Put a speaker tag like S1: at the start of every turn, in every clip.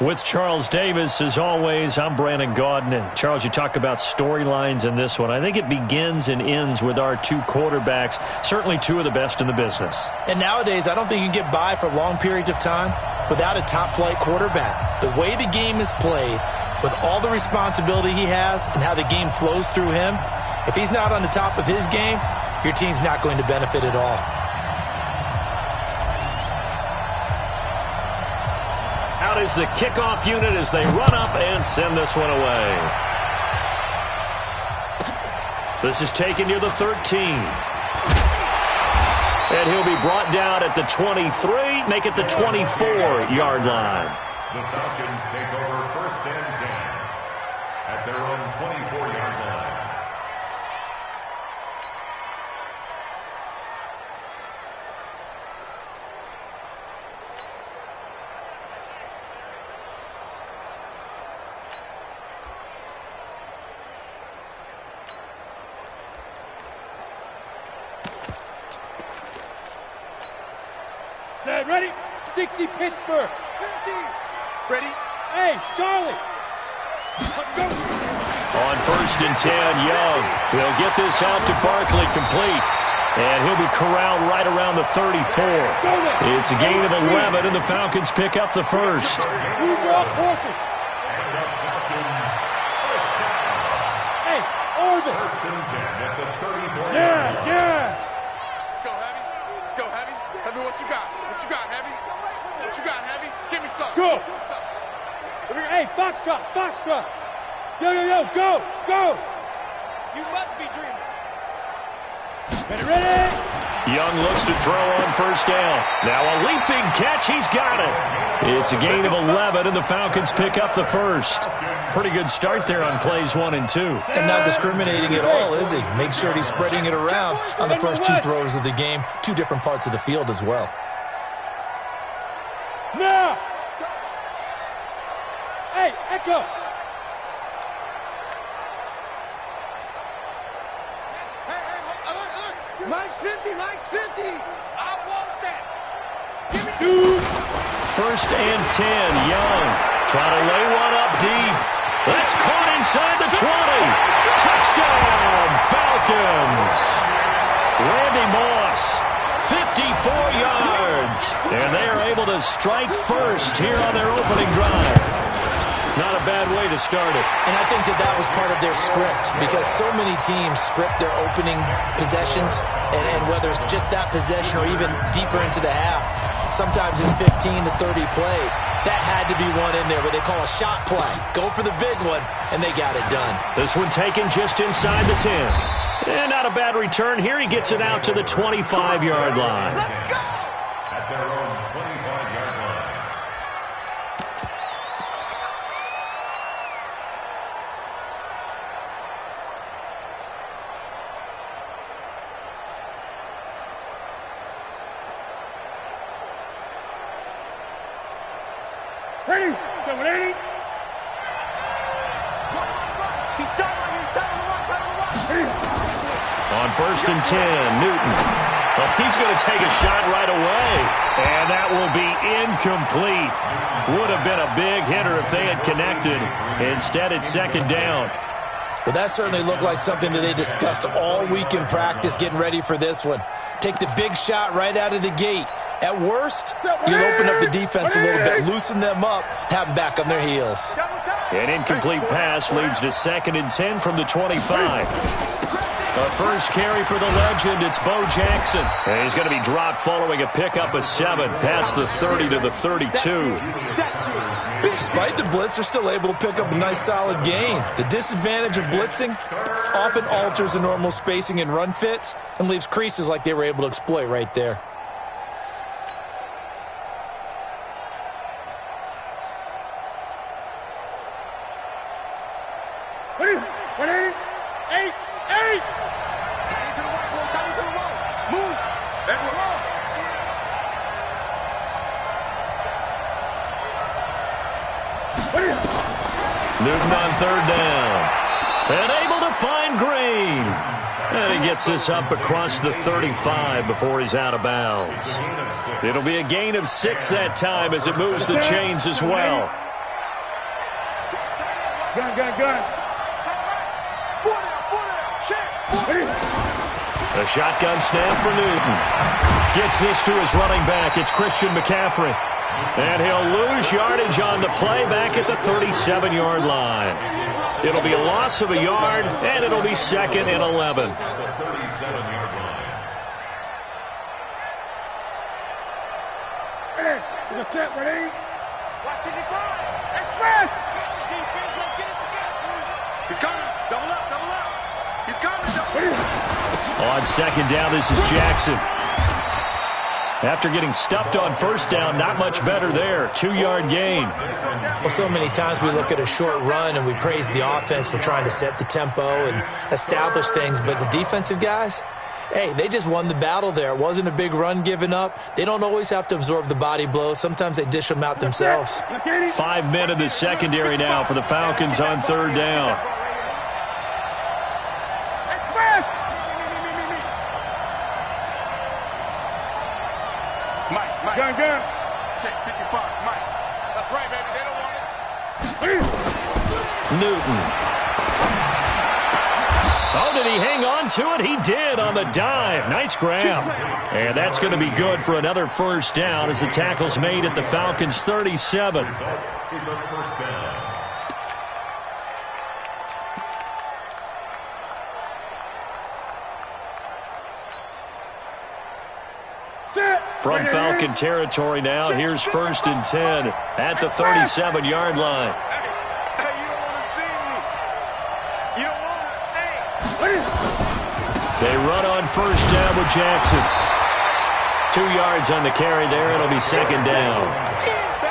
S1: With Charles Davis, as always, I'm Brandon Gaudin. Charles, you talk about storylines in this one. I think it begins and ends with our two quarterbacks, certainly two of the best in the business.
S2: And nowadays, I don't think you can get by for long periods of time without a top-flight quarterback. The way the game is played, with all the responsibility he has and how the game flows through him, if he's not on the top of his game, your team's not going to benefit at all.
S1: Out is the kickoff unit as they run up and send this one away. This is taken near the 13. And he'll be brought down at the 23, make it the 24-yard line.
S3: The Falcons take over 1st and 10 at their own 24-yard line.
S4: Set, ready? 60 Pittsburgh. 50. Ready? Hey, Charlie. Go.
S1: On 1st and 10, Young will get this out to Barkley complete. And he'll be corralled right around the 34. It's a gain of 11, and the Falcons pick up the first.
S4: Who's off Horford? Hey, Orban.
S3: 1st and 10 at the 34.
S4: Yes, yes.
S5: Let's go, Heavy. Let's go, Heavy. Heavy, what you got? What you got, Heavy? What you got, Heavy? Give me some.
S4: Go.
S5: Give me some.
S4: Hey, Foxtrot, Foxtrot. Yo, go, go. You must be dreaming. Ready?
S1: Young looks to throw on 1st down. Now a leaping catch. He's got it. It's a gain of 11, and the Falcons pick up the first. Pretty good start there on plays 1 and 2.
S2: And not discriminating at all, is he? Make sure he's spreading it around on the first two throws of the game. Two different parts of the field as well.
S4: Now. Hey, Echo.
S5: Mike's 50, Mike's 50.
S4: I want that. Give me 2.
S1: 1st and 10, Young trying to lay one up deep. That's caught inside the 20. Touchdown, Falcons. Randy Moss, 54 yards. And they are able to strike first here on their opening drive. Not a bad way to start it.
S2: And I think that was part of their script, because so many teams script their opening possessions, and whether it's just that possession or even deeper into the half, sometimes it's 15 to 30 plays. That had to be one in there where they call a shot play. Go for the big one, and they got it done.
S1: This one taken just inside the 10. And not a bad return here. He gets it out to the 25-yard line.
S5: Let's go.
S3: At their own 25-yard line.
S4: Ready? Go, ready?
S1: On 1st and 10, Newton. Well, he's going to take a shot right away. And that will be incomplete. Would have been a big hitter if they had connected. Instead, it's 2nd down.
S2: But that certainly looked like something that they discussed all week in practice, getting ready for this one. Take the big shot right out of the gate. At worst, you'll open up the defense a little bit, loosen them up, have them back on their heels.
S1: An incomplete pass leads to 2nd and 10 from the 25. A first carry for the legend, it's Bo Jackson. And he's going to be dropped following a pickup of 7 past the 30 to the 32.
S2: Despite the blitz, they're still able to pick up a nice solid gain. The disadvantage of blitzing often alters the normal spacing and run fits and leaves creases like they were able to exploit right there.
S4: Ready? 8.
S5: Move.
S1: Newton on 3rd down. And able to find Green. And he gets this up across the 35 before he's out of bounds. It'll be a gain of 6 that time as it moves the chains as well.
S4: Gun.
S1: A shotgun snap for Newton. Gets this to his running back. It's Christian McCaffrey. And he'll lose yardage on the play back at the 37-yard line. It'll be a loss of a yard, and it'll be 2nd and 11.
S4: Ready? Watching the ball. Express.
S5: He's coming. Double up. He's coming. Double up.
S1: On 2nd down, this is Jackson. After getting stuffed on 1st down, not much better there. 2-yard gain.
S2: Well, so many times we look at a short run and we praise the offense for trying to set the tempo and establish things, but the defensive guys, hey, they just won the battle there. It wasn't a big run given up. They don't always have to absorb the body blows. Sometimes they dish them out themselves.
S1: 5 men in the secondary now for the Falcons on 3rd down.
S5: Mike.
S4: Gun.
S5: Check 55. Mike. That's right, baby. They don't want it.
S1: Newton. Oh, did he hang on to it? He did on the dive. Nice grab. And that's going to be good for another 1st down as the tackle's made at the Falcons' 37.
S3: Is a 1st down.
S1: From Falcon territory now, here's 1st and 10 at the 37-yard line.
S5: Hey, you don't want to see me. You don't want it. Hey.
S1: They run on 1st down with Jackson. 2 yards on the carry there. It'll be 2nd down.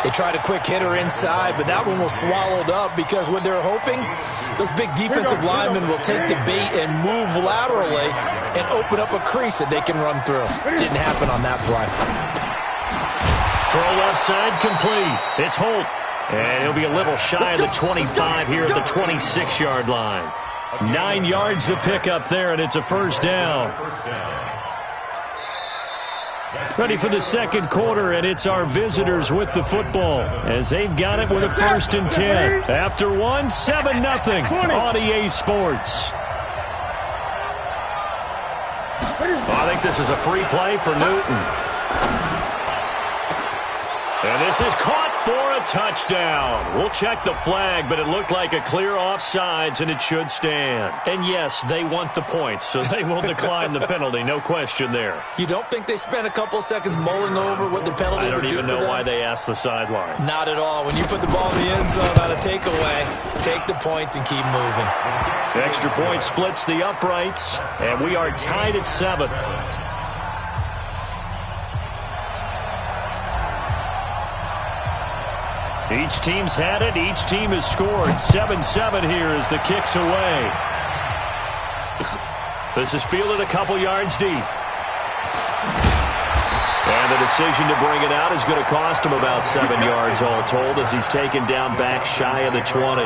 S2: They tried a quick hitter inside, but that one was swallowed up because what they're hoping, those big defensive linemen will take the bait and move laterally and open up a crease that they can run through. Didn't happen on that play.
S1: Throw left side complete. It's Holt. And he'll be a little shy of the 25 here at the 26-yard line. 9 yards to pick up there, and it's a 1st down. Ready for the 2nd quarter, and it's our visitors with the football as they've got it with a 1st and 10. After 7-0 on EA Sports. I think this is a free play for Newton. And this is caught for a touchdown. We'll check the flag, but it looked like a clear offsides, and it should stand. And yes, they want the points, so they will decline the penalty. No question there.
S2: You don't think they spent a couple seconds mulling over what the penalty would do for them?
S1: I don't even know why they asked the sideline.
S2: Not at all. When you put the ball in the end zone on a takeaway, take the points and keep moving.
S1: The extra point splits the uprights, and we are tied at 7. Each team's had it. Each team has scored. 7-7 here as the kick's away. This is fielded a couple yards deep. And the decision to bring it out is going to cost him about 7 yards all told as he's taken down back shy of the 20.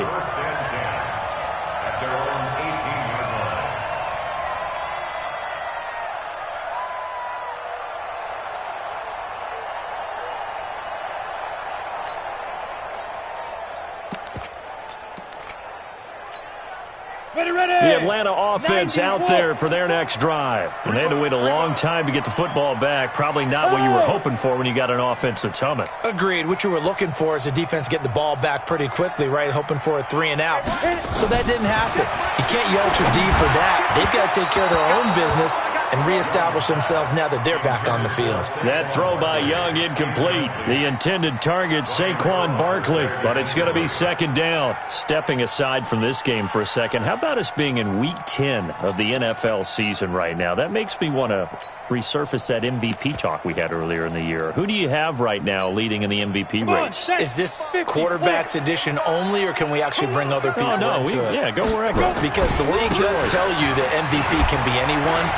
S1: The Atlanta offense out there for their next drive. And they had to wait a long time to get the football back. Probably not what you were hoping for when you got an offense that's humming.
S2: Agreed. What you were looking for is the defense get the ball back pretty quickly, right? Hoping for a 3 and out. So that didn't happen. You can't yell at your D for that. They've got to take care of their own business and reestablish themselves now that they're back on the field.
S1: That throw by Young incomplete. The intended target, Saquon Barkley. But it's going to be 2nd down. Stepping aside from this game for a second, how about us being in Week 10 of the NFL season right now? That makes me want to resurface that MVP talk we had earlier in the year. Who do you have right now leading in the MVP race?
S2: Is this quarterback's edition only, or can we actually bring other people into it?
S1: Yeah, go wherever.
S2: Because the league does tell you that MVP can be anyone,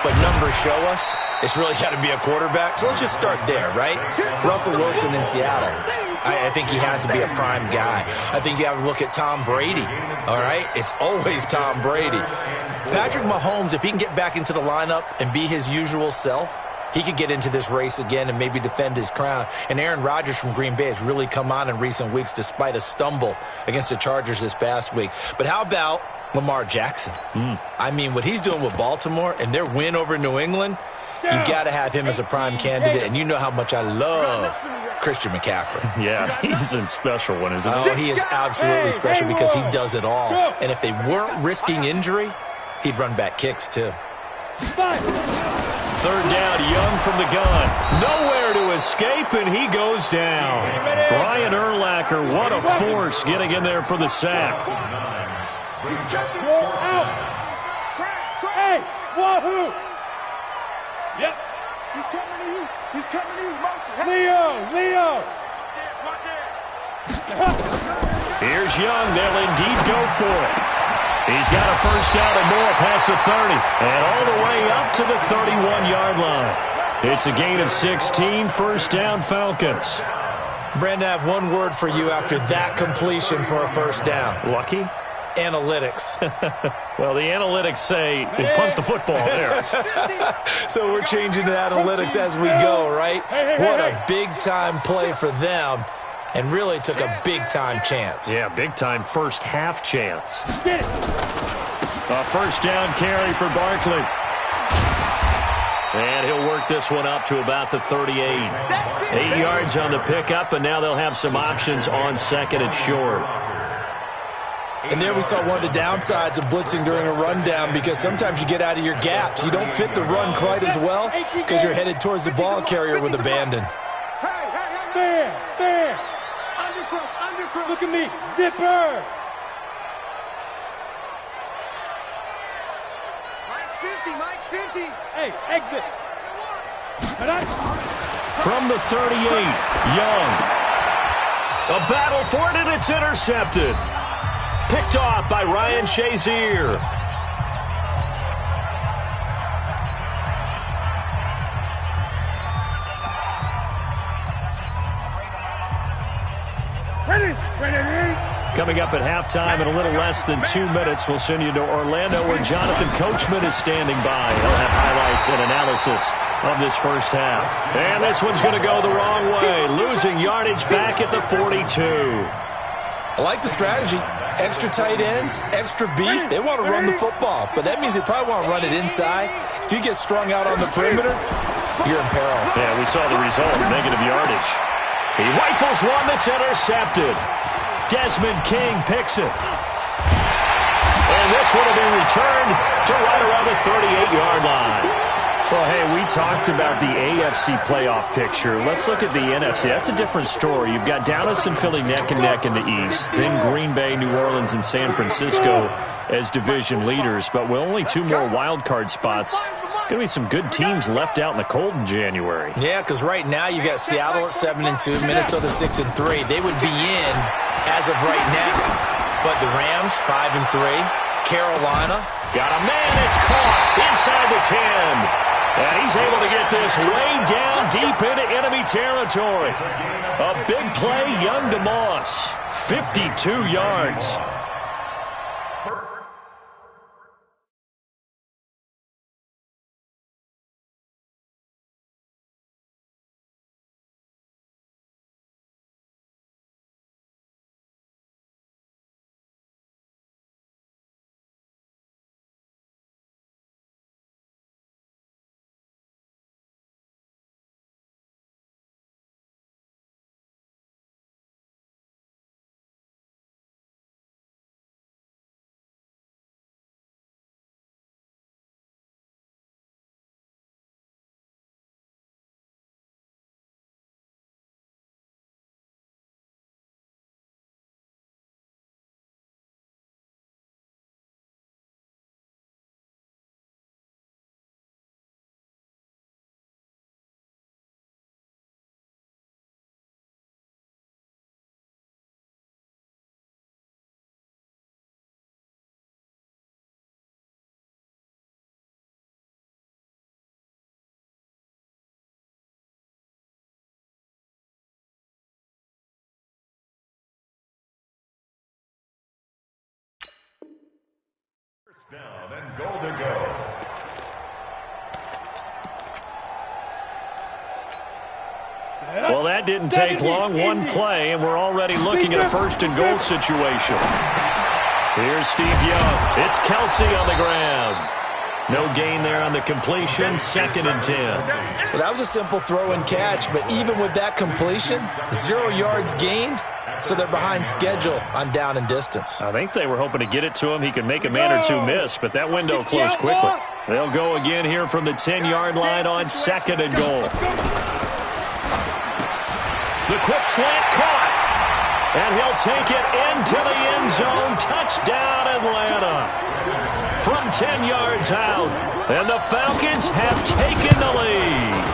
S2: but numbers show us it's really got to be a quarterback. So let's just start there, right? Russell Wilson in Seattle. I think he has to be a prime guy. I think you have to look at Tom Brady, all right? It's always Tom Brady. Patrick Mahomes, if he can get back into the lineup and be his usual self, he could get into this race again and maybe defend his crown. And Aaron Rodgers from Green Bay has really come on in recent weeks despite a stumble against the Chargers this past week. But how about Lamar Jackson? I mean, what he's doing with Baltimore and their win over New England, you got to have him as a prime candidate. And you know how much I love Christian McCaffrey.
S1: Yeah, he's a special one, isn't he?
S2: Oh, he is absolutely special because he does it all. And if they weren't risking injury, he'd run back kicks too.
S1: Third down, Young from the gun. Nowhere to escape, and he goes down. Brian Urlacher, what a force getting in there for the sack.
S4: You're out. Hey, wahoo. Yep.
S5: He's coming to you. He's coming to you. Motion.
S4: Leo.
S5: Watch it.
S1: Here's Young. They'll indeed go for it. He's got a first down and more past the 30 and all the way up to the 31-yard line. It's a gain of 16, first down Falcons.
S2: Brandon, I have one word for you after that completion for a first down.
S1: Lucky?
S2: Analytics.
S1: Well, the analytics say we'll punt the football there.
S2: So we're changing to analytics as we go, right? What a big-time play for them. And really took a big-time chance.
S1: Yeah, big-time first half chance.
S4: Get it.
S1: A first down carry for Barkley. And he'll work this one up to about the 38. 8 yards on the pickup, and now they'll have some options on second and short.
S2: And there we saw one of the downsides of blitzing during a rundown because sometimes you get out of your gaps. You don't fit the run quite as well because you're headed towards the ball carrier with abandon.
S4: Fair. Look at me. Zipper.
S5: Mike's 50.
S4: Hey, exit.
S1: From the 38, Young. A battle for it, and it's intercepted. Picked off by Ryan Shazier. Coming up at halftime in a little less than 2 minutes, we'll send you to Orlando where Jonathan Coachman is standing by. He'll have highlights and analysis of this first half. And this one's going to go the wrong way, losing yardage back at the 42.
S2: I like the strategy. Extra tight ends, extra beef. They want to run the football, but that means they probably want to run it inside. If you get strung out on the perimeter, you're in peril.
S1: Yeah, we saw the result, negative yardage. He rifles one that's intercepted. Desmond King picks it. And this would have been returned to right around the 38-yard line. Well, hey, we talked about the AFC playoff picture. Let's look at the NFC. That's a different story. You've got Dallas and Philly neck and neck in the East. Then Green Bay, New Orleans, and San Francisco as division leaders. But with only 2 more wild card spots, going to be some good teams left out in the cold in January.
S2: Yeah, because right now you got Seattle at 7-2, Minnesota 6-3. They would be in as of right now. But the Rams 5-3, Carolina
S1: got a man that's caught inside the 10. And he's able to get this way down deep into enemy territory. A big play, Young to Moss. 52 yards.
S3: Down and goal to go.
S1: Well, that didn't take long. One play, and we're already looking at a first-and-goal situation. Here's Steve Young. It's Kelsey on the ground. No gain there on the completion. 2nd and 10.
S2: Well, that was a simple throw and catch, but even with that completion, 0 yards gained, so they're behind schedule on down and distance.
S1: I think they were hoping to get it to him. He could make a man or two miss, but that window closed quickly. They'll go again here from the 10-yard line on 2nd and goal. The quick slant caught, and he'll take it into the end zone. Touchdown, Atlanta. From 10 yards out, and the Falcons have taken the lead.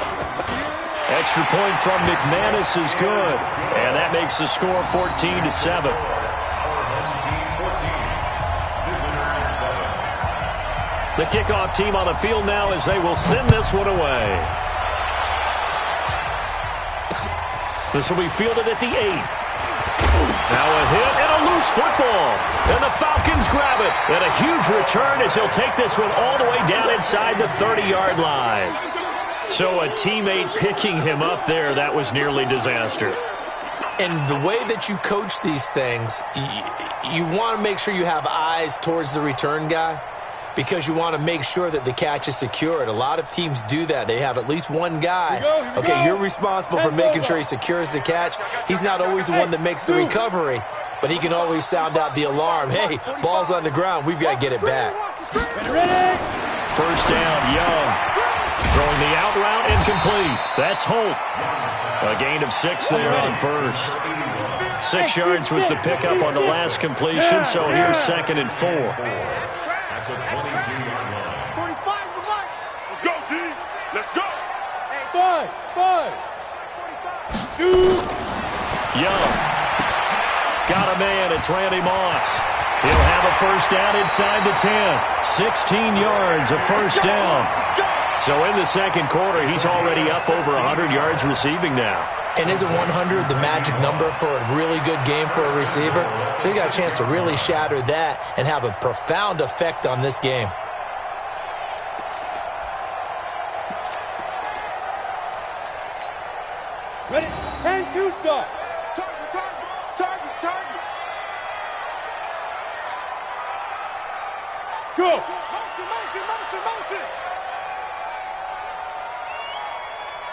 S1: Extra point from McManus is good, and that makes the score 14-7. The kickoff team on the field now as they will send this one away. This will be fielded at the 8. Now a hit and a loose football. And the Falcons grab it. And a huge return as he'll take this one all the way down inside the 30-yard line. So a teammate picking him up there, that was nearly disaster.
S2: And the way that you coach these things, you want to make sure you have eyes towards the return guy, because you want to make sure that the catch is secured. A lot of teams do that. They have at least one guy. Okay, you're responsible for making sure he secures the catch. He's not always the one that makes the recovery, but he can always sound out the alarm. Hey, ball's on the ground. We've got to get it back.
S1: First down, Young. Throwing the out route incomplete. That's Holt. A gain of 6 there on first. 6 yards was the pickup on the last completion, so here's 2nd and 4.
S3: At the 22-yard line.
S5: 45 the mark. Let's go, D. Let's go.
S4: 5, 2.
S1: Young. Got a man. It's Randy Moss. He'll have a first down inside the 10. 16 yards, a first down. So in the second quarter, he's already up over 100 yards receiving now.
S2: And isn't 100 the magic number for a really good game for a receiver? So he got a chance to really shatter that and have a profound effect on this game.
S4: Ready? 10-2 start.
S5: Target, target, target, target.
S4: Go.
S5: Motion, motion, motion, motion.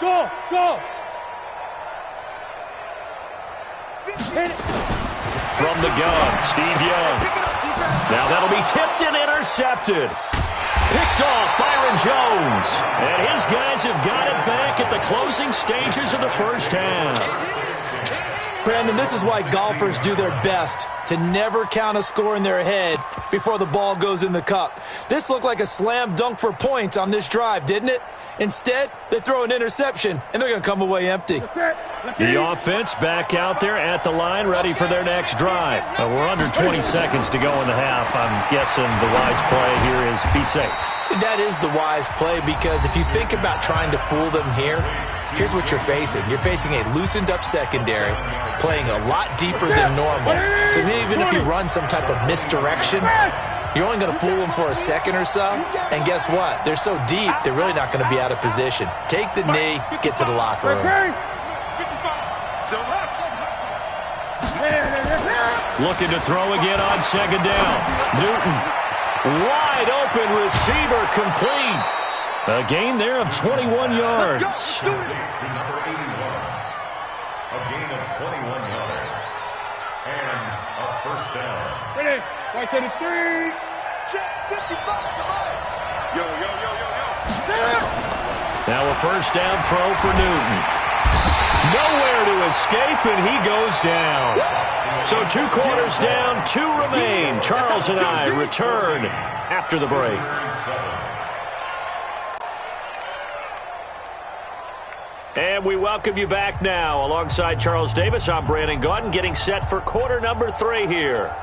S4: Go. Go. Hit it.
S1: From the gun, Steve Young. Now that'll be tipped and intercepted. Picked off Byron Jones. And his guys have got it back at the closing stages of the first half.
S2: Brandon, this is why golfers do their best to never count a score in their head before the ball goes in the cup. This looked like a slam dunk for points on this drive, didn't it? Instead, they throw an interception, and they're going to come away empty.
S1: The offense back out there at the line, ready for their next drive. We're under 20 seconds to go in the half. I'm guessing the wise play here is be safe.
S2: That is the wise play, because if you think about trying to fool them here, here's what you're facing. You're facing a loosened-up secondary, playing a lot deeper than normal. So even if you run some type of misdirection, you're only going to fool them for a second or so. And guess what? They're so deep, they're really not going to be out of position. Take the knee, get to the locker room.
S1: Looking to throw again on second down. Newton, wide open receiver, complete. A gain there of 21 yards.
S3: To number 81. A gain of 21 yards. And a first down.
S4: Ready? Right to the 3.
S5: Check 55 to mine. Yo, yo, yo, yo, yo.
S1: Now a first down throw for Newton. Nowhere to escape, and he goes down. So 2 quarters down, 2 remain. Charles and I return after the break. And we welcome you back now. Alongside Charles Davis, I'm Brandon Gaudin, getting set for quarter number 3 here.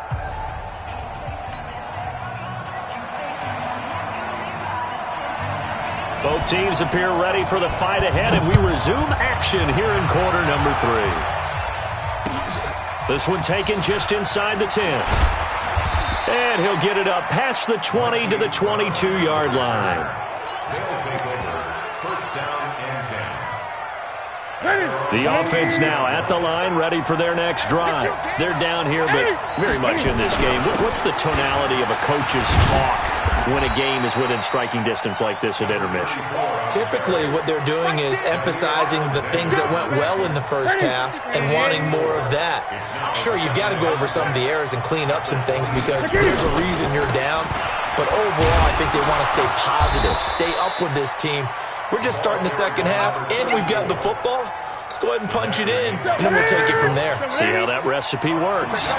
S1: Both teams appear ready for the fight ahead, and we resume action here in quarter number 3. This one taken just inside the 10. And he'll get it up past the 20 to the 22-yard line.
S3: They'll take over. First down and 10.
S1: The offense now at the line, ready for their next drive. They're down here, but very much in this game. What's the tonality of a coach's talk when a game is within striking distance like this at intermission?
S2: Typically, what they're doing is emphasizing the things that went well in the first half and wanting more of that. Sure, you've got to go over some of the errors and clean up some things because there's a reason you're down. But overall, I think they want to stay positive, stay up with this team. We're just starting the second half, and we've got the football. Let's go ahead and punch it in, and then we'll take it from there.
S1: See how that recipe works.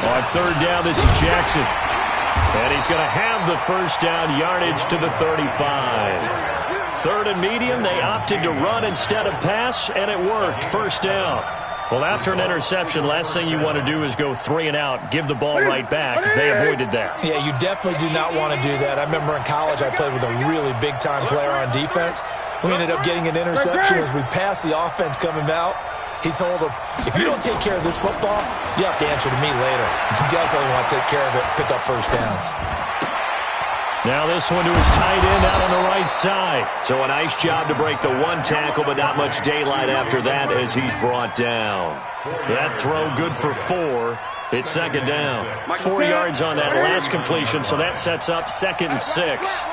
S1: On third down, this is Jackson. And he's going to have the first down yardage to the 35. Third and medium, they opted to run instead of pass, and it worked. First down. Well, after an interception, last thing you want to do is go 3 and out, give the ball right back. They avoided that.
S2: Yeah, you definitely do not want to do that. I remember in college I played with a really big-time player on defense. We ended up getting an interception as we passed the offense coming out. He told him, if you don't take care of this football, you have to answer to me later. You definitely want to take care of it, pick up first downs.
S1: Now this one to his tight end out on the right side. So a nice job to break the one tackle, but not much daylight after that as he's brought down. That throw good for 4. It's second down. 4 yards on that last completion, so that sets up 2nd and 6.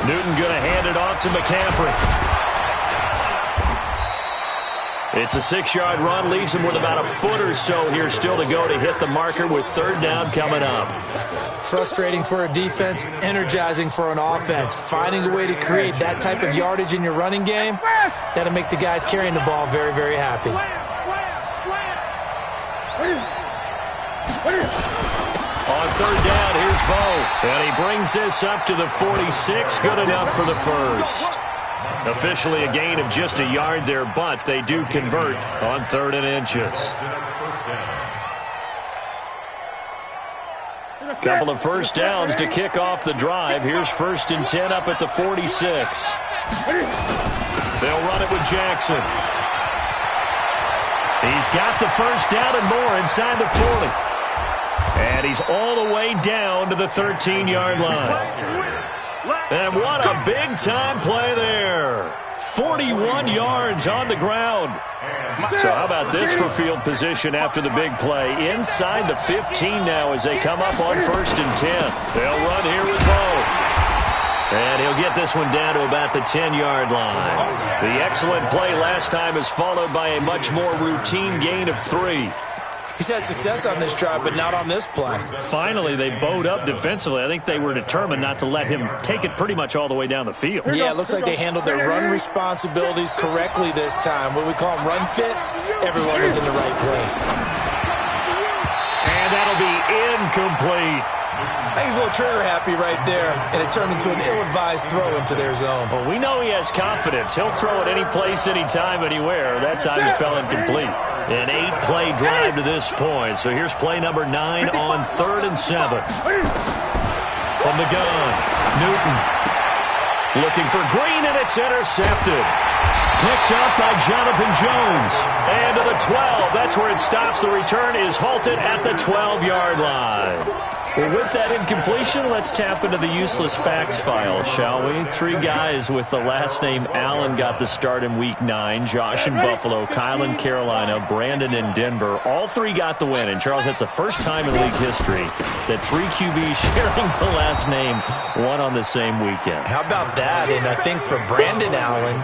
S1: Newton going to hand it off to McCaffrey. It's a 6-yard run, leaves him with about a foot or so here still to go to hit the marker with third down coming up.
S2: Frustrating for a defense, energizing for an offense. Finding a way to create that type of yardage in your running game, that'll make the guys carrying the ball very, very happy.
S1: On third down, here's Bo. And he brings this up to the 46. Good enough for the first. Officially a gain of just a yard there, but they do convert on 3rd and inches. Couple of first downs to kick off the drive. Here's 1st and 10 up at the 46. They'll run it with Jackson. He's got the first down and more inside the 40. And he's all the way down to the 13-yard line. And what a big-time play there. 41 yards on the ground. So how about this for field position after the big play? Inside the 15 now as they come up on 1st and 10. They'll run here with Bo. And he'll get this one down to about the 10-yard line. The excellent play last time is followed by a much more routine gain of 3.
S2: He's had success on this drive, but not on this play.
S1: Finally, they bowed up defensively. I think they were determined not to let him take it pretty much all the way down the field.
S2: Yeah, it looks like they handled their run responsibilities correctly this time. What we call them run fits, everyone is in the right place.
S1: And that'll be incomplete.
S2: I think he's a little trigger happy right there, and it turned into an ill-advised throw into their zone.
S1: Well, we know he has confidence. He'll throw it any place, anytime, anywhere. That time he fell incomplete. An 8-play drive to this point. So here's play number 9 on 3rd and 7. From the gun, Newton looking for Green, and it's intercepted. Picked up by Jonathan Jones. And to the 12. That's where it stops. The return is halted at the 12-yard line. Well, with that incompletion, let's tap into the useless facts file, shall we? 3 guys with the last name Allen got the start in Week 9. Josh in Buffalo, Kyle in Carolina, Brandon in Denver. All 3 got the win. And, Charles, that's the first time in league history that 3 QBs sharing the last name won on the same weekend.
S2: How about that? And I think for Brandon Allen,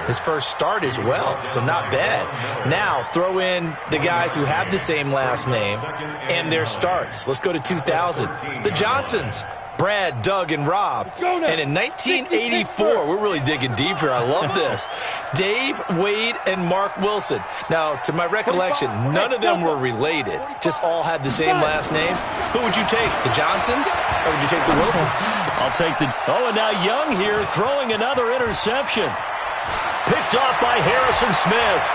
S2: his first start as well, so not bad. Now, throw in the guys who have the same last name and their starts. Let's go to 2000. The Johnsons, Brad, Doug, and Rob. And in 1984, we're really digging deep here. I love this. Dave, Wade, and Mark Wilson. Now, to my recollection, none of them were related. Just all had the same last name. Who would you take, the Johnsons, or would you take the Wilsons?
S1: I'll take the... Oh, and now Young here throwing another interception. Picked off by Harrison Smith.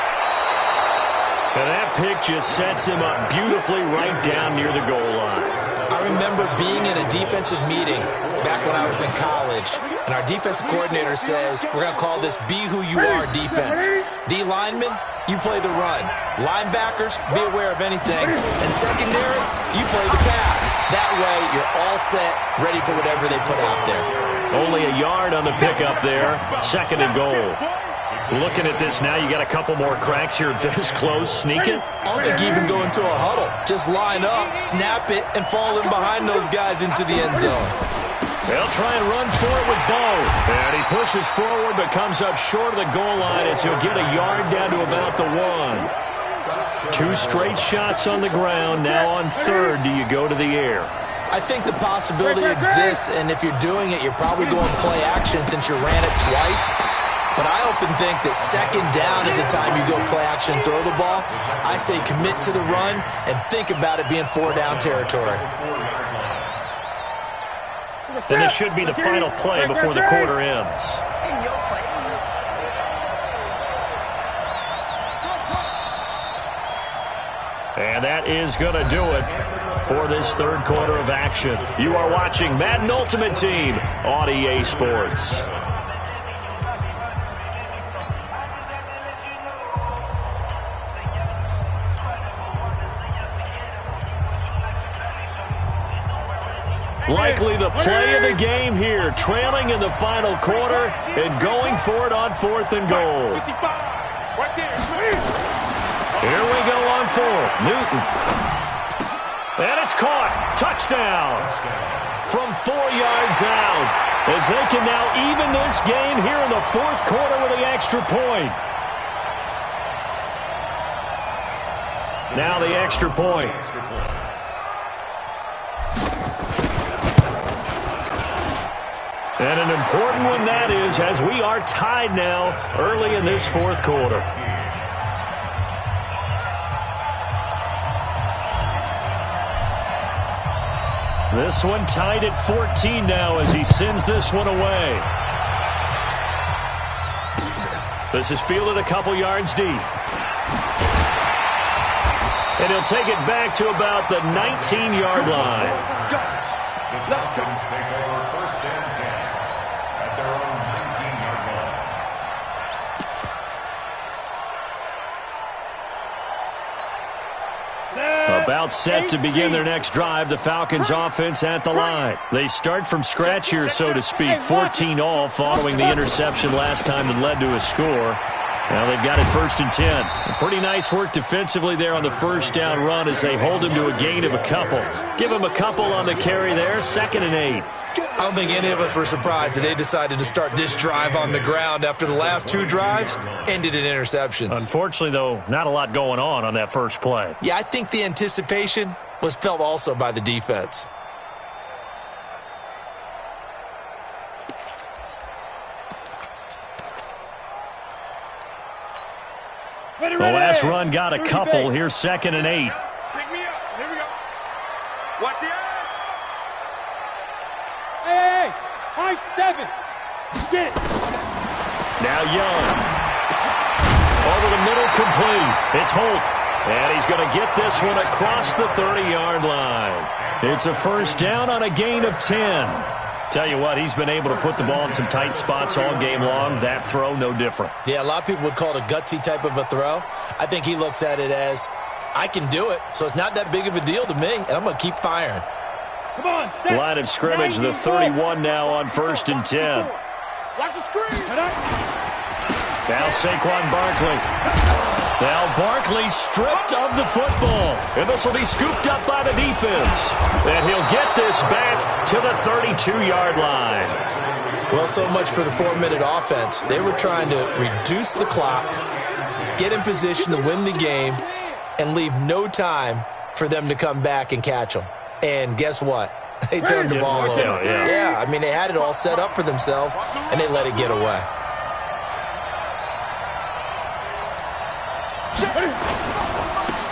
S1: And that pick just sets him up beautifully right down near the goal line.
S2: I remember being in a defensive meeting back when I was in college, and our defensive coordinator says, we're going to call this Be Who You Are defense. D linemen, you play the run. Linebackers, be aware of anything. And secondary, you play the pass. That way, you're all set, ready for whatever they put out there.
S1: Only a yard on the pickup there. 2nd and goal. Looking at this now, you got a couple more cracks here this close. Sneak it.
S2: I don't think you even go into a huddle. Just line up, snap it, and fall in behind those guys into the end zone.
S1: They'll try and run for it with Bo. And he pushes forward but comes up short of the goal line as he'll get a yard down to about the 1. 2 straight shots on the ground. Now on 3rd, do you go to the air?
S2: I think the possibility exists, and if you're doing it, you're probably going play action since you ran it twice. But I often think that 2nd down is the time you go play action and throw the ball. I say commit to the run and think about it being 4-down territory.
S1: And this should be the final play before the quarter ends.
S5: In your face.
S1: And that is going to do it for this 3rd quarter of action. You are watching Madden Ultimate Team on EA Sports. Likely the play of the game here, trailing in the final quarter and going for it on 4th and goal. Here we go on 4th. Newton. And it's caught. Touchdown. From 4 yards out. As they can now even this game here in the 4th quarter with the extra point. Now the extra point. And an important one that is, as we are tied now early in this 4th quarter. This one tied at 14 now as he sends this one away. This is fielded a couple yards deep. And he'll take it back to about the 19-yard line.
S3: The Falcons take over 1st and 10 at their own 19-yard line.
S1: About set to begin their next drive, the Falcons offense at the line. They start from scratch here, so to speak, 14 all following the interception last time that led to a score. Now they've got it 1st and 10. Pretty nice work defensively there on the 1st down run as they hold him to a gain of a couple. Give him a couple on the carry there, 2nd and 8.
S2: I don't think any of us were surprised that they decided to start this drive on the ground after the last 2 drives ended in interceptions.
S1: Unfortunately, though, not a lot going on that first play.
S2: Yeah, I think the anticipation was felt also by the defense.
S1: The last run got a couple. Here's 2nd and 8.
S5: Pick me up. Here we go. Watch the eye.
S4: Hey, high 7. Get it.
S1: Now Young. Over the middle, complete. It's Holt. And he's going to get this one across the 30-yard line. It's a 1st down on a gain of 10. Tell you what, he's been able to put the ball in some tight spots all game long. That throw, no different.
S2: Yeah, a lot of people would call it a gutsy type of a throw. I think he looks at it as, I can do it, so it's not that big of a deal to me, and I'm going to keep firing.
S4: Come on, set.
S1: Line of scrimmage, the 31 now on 1st and 10.
S5: Watch the screen.
S1: Now Saquon Barkley. Now Barkley stripped of the football. And this will be scooped up by the defense. And he'll get this back to the 32-yard line.
S2: Well, so much for the 4-minute offense. They were trying to reduce the clock, get in position to win the game, and leave no time for them to come back and catch them. And guess what? They turned the ball over. Yeah, I mean, they had it all set up for themselves, and they let it get away.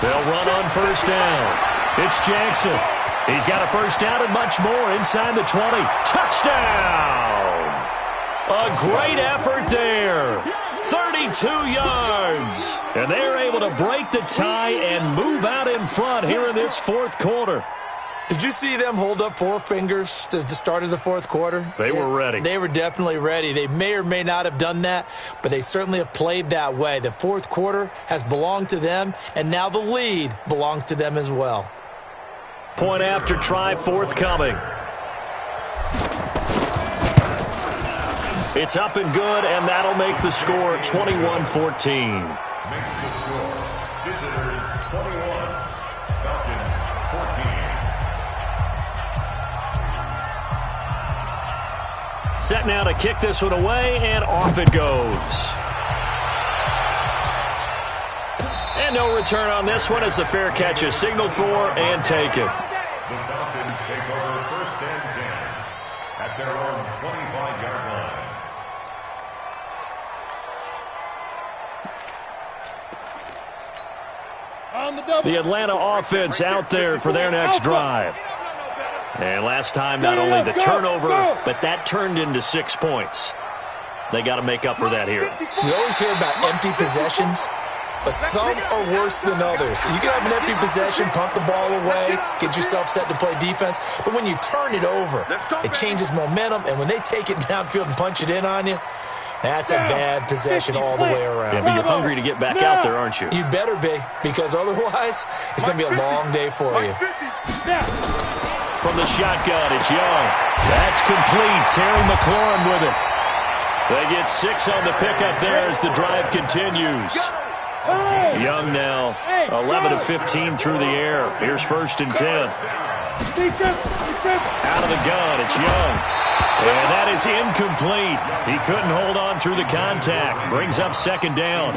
S1: They'll run on 1st down. It's Jackson. He's got a 1st down and much more inside the 20. Touchdown! A great effort there. 32 yards. And they're able to break the tie and move out in front here in this 4th quarter.
S2: Did you see them hold up 4 fingers to the start of the 4th quarter?
S1: They were ready.
S2: They were definitely ready. They may or may not have done that, but they certainly have played that way. The 4th quarter has belonged to them, and now the lead belongs to them as well.
S1: Point after try forthcoming. It's up and good, and that'll make the score 21-14.
S3: Makes the score. Visitors 21. Falcons 14.
S1: Set now to kick this one away, and off it goes. And no return on this one as the fair catch is signaled for and taken.
S3: The Falcons take over first and 10 at their own 25-yard line.
S1: The Atlanta offense out there for their next drive. And last time, not only the turnover, but that turned into 6 points. They got to make up for that here.
S2: You always hear about empty possessions, but some are worse than others. You can have an empty possession, punt the ball away, get yourself set to play defense, but when you turn it over, it changes momentum, and when they take it downfield and punch it in on you, that's a bad possession all the way around.
S1: Yeah, but you're hungry to get back out there, aren't you?
S2: You better be, because otherwise, it's going to be a long day for you.
S1: From the shotgun, it's Young. That's complete. Terry McLaurin with it. They get 6 on the pickup there as the drive continues. Young now 11 of 15 through the air. Here's first and 10. Out of the gun, it's Young. And that is incomplete. He couldn't hold on through the contact. Brings up second down.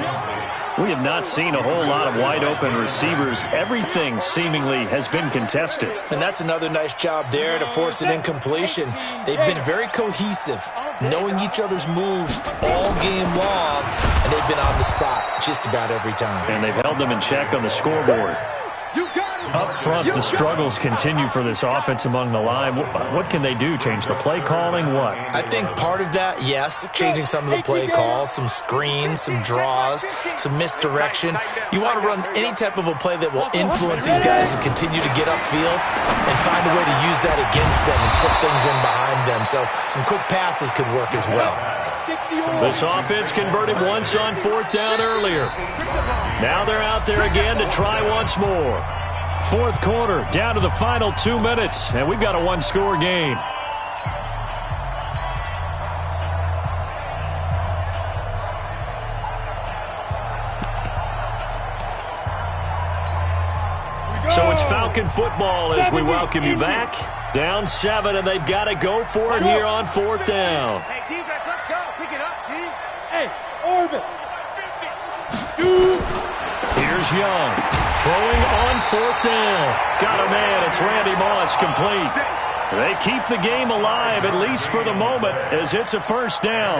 S1: We have not seen a whole lot of wide-open receivers. Everything seemingly has been contested.
S2: And that's another nice job there to force an incompletion. They've been very cohesive, knowing each other's moves all game long, and they've been on the spot just about every time.
S1: And they've held them in check on the scoreboard. Up front, the struggles continue for this offense among the line. What can they do? Change the play calling? What?
S2: I think part of that, yes, changing some of the play calls, some screens, some draws, some misdirection. You want to run any type of a play that will influence these guys and continue to get upfield and find a way to use that against them and slip things in behind them. So some quick passes could work as well.
S1: This offense converted once on fourth down earlier. Now they're out there again to try once more. Fourth quarter, down to the final 2 minutes, and we've got a one-score game. So it's Falcon football as we welcome you back. Down 7, and they've got to go for it here on fourth down.
S5: Hey, defense, let's go. Pick it up, D.
S4: Hey, orbit. Shoot.
S1: Here's Young. Throwing on fourth down. Got a man. It's Randy Moss complete. They keep the game alive, at least for the moment, as it's a first down.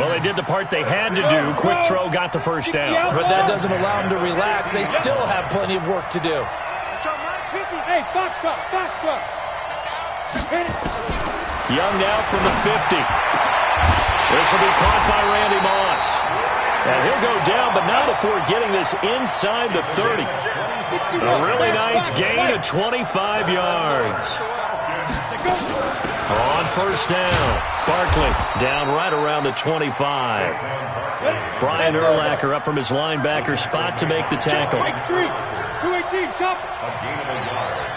S1: Well, they did the part they had to do. Quick throw got the first down.
S2: But that doesn't allow them to relax. They still have plenty of work to do.
S5: Let's go, 950.
S4: Hey, Foxtrot, Foxtrot.
S1: Young now from the 50. This will be caught by Randy Moss. And he'll go down, but not before getting this inside the 30. A really nice gain of 25 yards. On first down, Barkley down right around the 25. Brian Urlacher up from his linebacker spot to make the tackle.
S4: 218, chop.
S3: A gain of a yard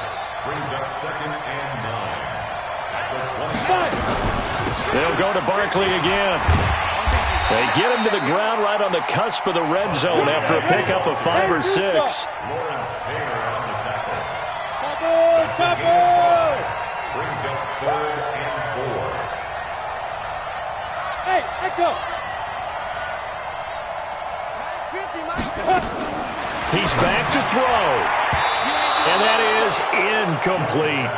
S3: brings up second and 9 at the 25.
S1: They'll go to Barkley again. They get him to the ground right on the cusp of the red zone after a pickup of 5 or 6.
S3: Lawrence Taylor on the tackle.
S4: Chopper.
S3: Brings up third and 4.
S4: Hey, Echo.
S5: 950, Mike.
S1: He's back to throw. And that is incomplete.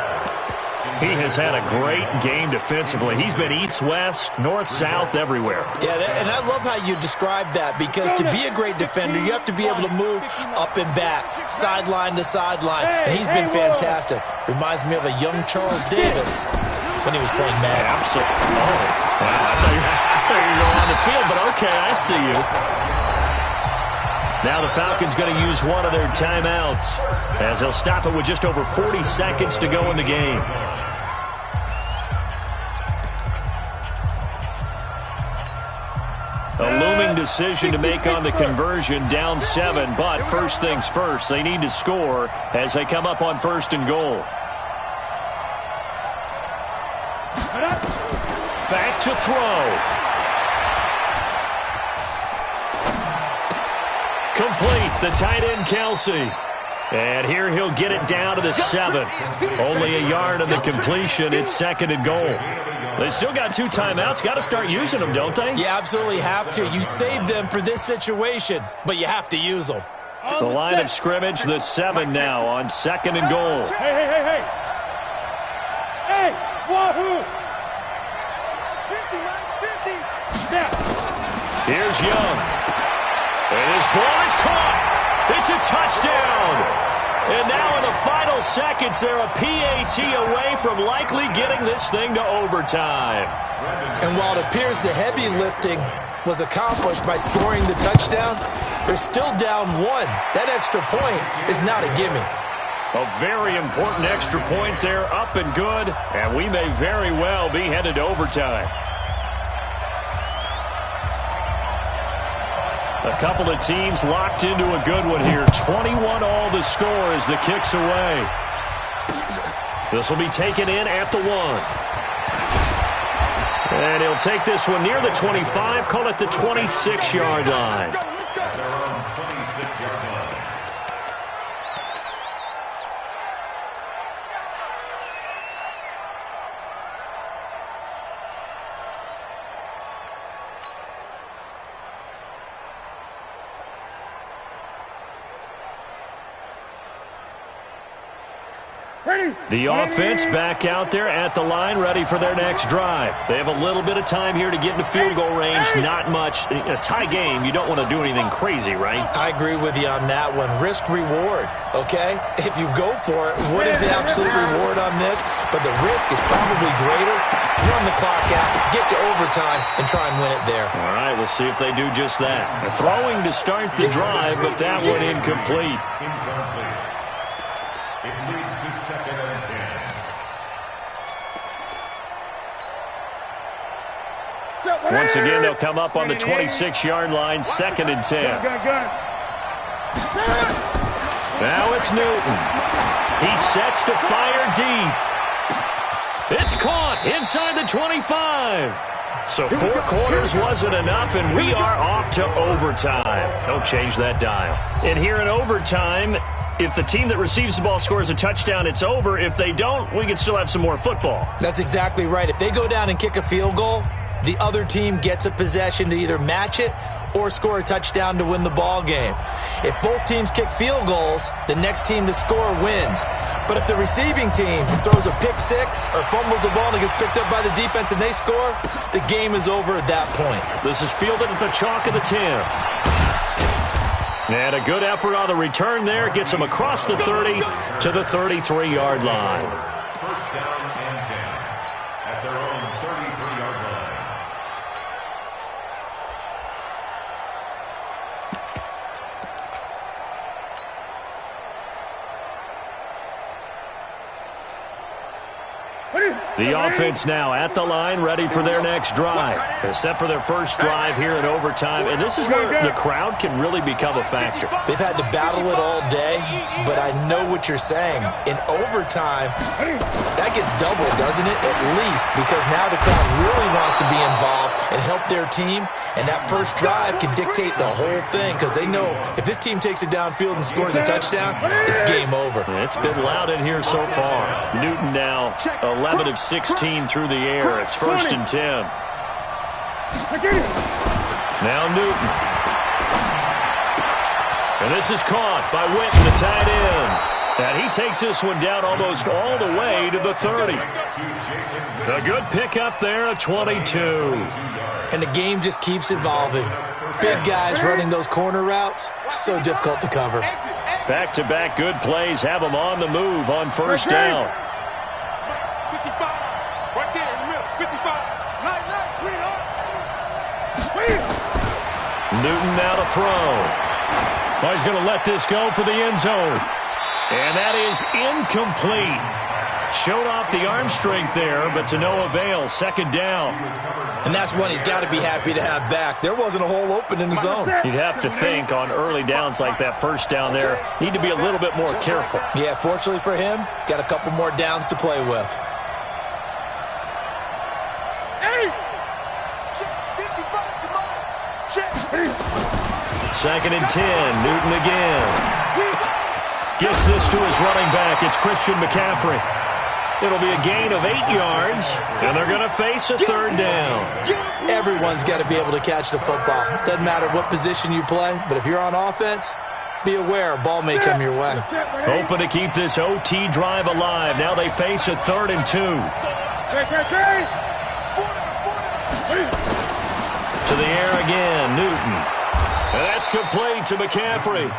S1: He has had a great game defensively. He's been east-west, north-south, everywhere.
S2: Yeah, and I love how you describe that, because to be a great defender, you have to be able to move up and back, sideline to sideline, and he's been fantastic. Reminds me of a young Charles Davis when he was playing Madden.
S1: Absolutely. Oh, I thought you were going on the field, but okay, I see you. Now the Falcons going to use one of their timeouts as they'll stop it with just over 40 seconds to go in the game. A looming decision to make on the conversion, down 7, but first things first, they need to score as they come up on first and goal. Back to throw. Complete, the tight end, Kelsey. And here he'll get it down to the 7. Only a yard of the completion. It's 2nd and goal. They still got 2 timeouts. Got to start using them, don't they?
S2: You absolutely have to. You save them for this situation, but you have to use them.
S1: The line of scrimmage, the 7 now on 2nd and goal.
S4: Hey. Hey, wahoo! 50, now.
S1: Here's Young. And his ball is caught. It's a touchdown. And now in the final seconds, they're a PAT away from likely getting this thing to overtime.
S2: And while it appears the heavy lifting was accomplished by scoring the touchdown, they're still down 1. That extra point is not a gimme.
S1: A very important extra point there, up and good, and we may very well be headed to overtime. A couple of teams locked into a good one here. 21 all the score as the kick's away. This will be taken in at the 1. And he'll take this one near the 25, call it the 26-yard line.
S3: At their own 26-yard line.
S1: The offense back out there at the line, ready for their next drive. They have a little bit of time here to get into field goal range. Not much. In a tie game, you don't want to do anything crazy, right?
S2: I agree with you on that one. Risk reward, okay? If you go for it, what is the absolute reward on this? But the risk is probably greater. Run the clock out, get to overtime, and try and win it there.
S1: All right, we'll see if they do just that. Throwing to start the drive, but that one incomplete.
S3: Incomplete. It leads to 2nd and 10.
S1: Once again, they'll come up on the 26-yard line, 2nd and 10. Now it's Newton. He sets to fire deep. It's caught inside the 25. So 4 quarters wasn't enough, and we are off to overtime. Don't change that dial. And here in overtime, if the team that receives the ball scores a touchdown, it's over. If they don't, we can still have some more football.
S2: That's exactly right. If they go down and kick a field goal, the other team gets a possession to either match it or score a touchdown to win the ball game. If both teams kick field goals, the next team to score wins. But if the receiving team throws a pick 6 or fumbles the ball and it gets picked up by the defense and they score, the game is over at that point.
S1: This is fielded at the chalk of the 10. And a good effort on the return there. Gets them across the 30 to the 33-yard line.
S3: First down and 10 at their own 33-yard line.
S1: The offense now at the line, ready for their next drive. They're set for their first drive here in overtime, and this is where the crowd can really become a factor.
S2: They've had to battle it all day, but I know what you're saying. In overtime, that gets doubled, doesn't it? At least, because now the crowd really wants to be involved and help their team, and that first drive can dictate the whole thing, because they know if this team takes it downfield and scores a touchdown, it's game over.
S1: It's been loud in here so far. Newton now 11 of 16 through the air. It's 1st and 10. Now Newton. And this is caught by Witten, the tight end. And he takes this one down almost all the way to the 30. A good pickup there, a 22.
S2: And the game just keeps evolving. Big guys running those corner routes, so difficult to cover.
S1: Back-to-back good plays have them on the move on first down.
S5: 55. Right there in the middle. 55. Nice, sweetheart.
S1: Newton now to throw. Oh, he's going to let this go for the end zone. And that is incomplete. Showed off the arm strength there, but to no avail. 2nd down.
S2: And that's one he's got to be happy to have back. There wasn't a hole open in the zone.
S1: You'd have to think on early downs like that first down there, need to be a little bit more careful.
S2: Yeah, fortunately for him, got a couple more downs to play with.
S1: 2nd and 10. Newton again. Gets this to his running back. It's Christian McCaffrey. It'll be a gain of 8 yards, and they're going to face a 3rd down.
S2: Everyone's got to be able to catch the football. Doesn't matter what position you play, but if you're on offense, be aware a ball may come your way.
S1: Hoping to keep this OT drive alive. Now they face a 3rd and 2. To the air again, Newton. And that's complete to McCaffrey.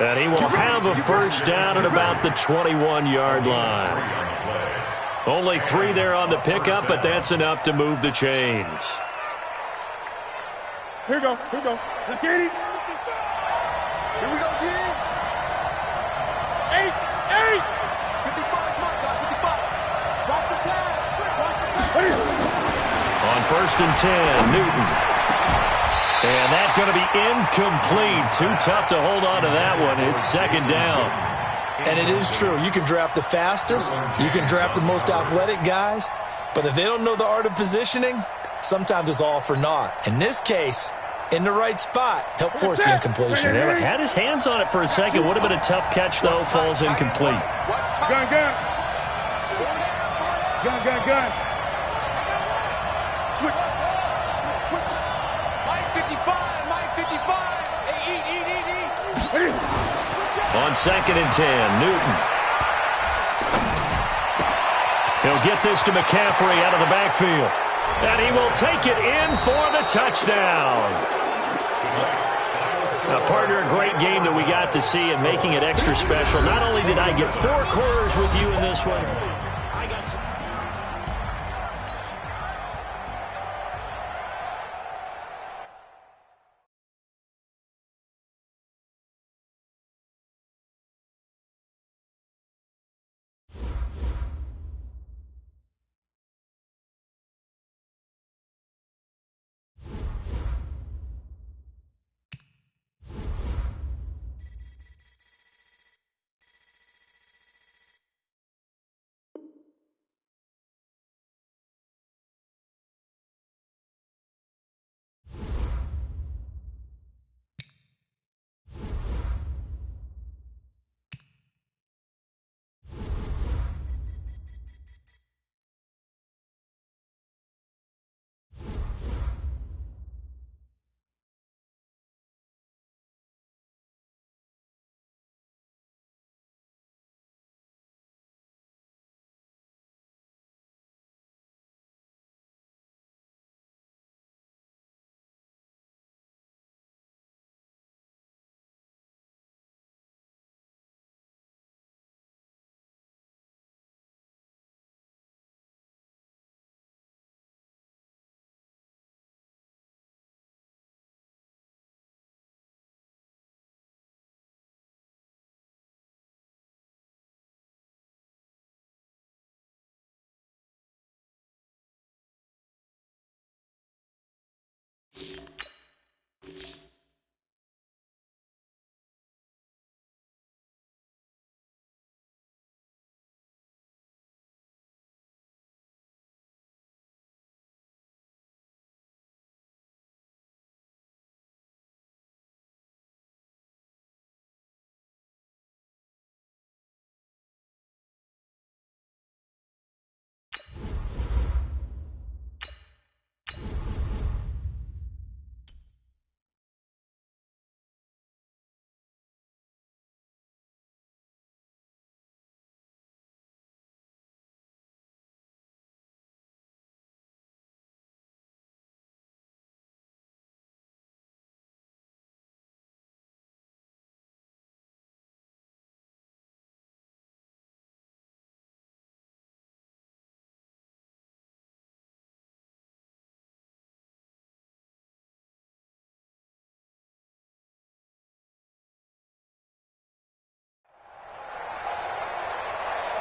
S1: And he will have a 1st down at about the 21-yard line. Only 3 there on the pickup, but that's enough to move the chains.
S5: Here we go. Let's get it. Here we go, Gene. 8. 55, 55. Watch the pass.
S1: On 1st and 10, Newton. And that's going to be incomplete. Too tough to hold on to that one. It's 2nd down.
S2: And it is true. You can draft the fastest. You can draft the most athletic guys. But if they don't know the art of positioning, sometimes it's all for naught. In this case, in the right spot, help force the incompletion.
S1: Yeah, had his hands on it for a second. Would have been a tough catch, though. Falls incomplete.
S5: Gun. Switch. Mike 55. Eat.
S1: On 2nd and 10, Newton. He'll get this to McCaffrey out of the backfield. And he will take it in for the touchdown. Now, partner, a great game that we got to see and making it extra special. Not only did I get 4 quarters with you in this one, I got some...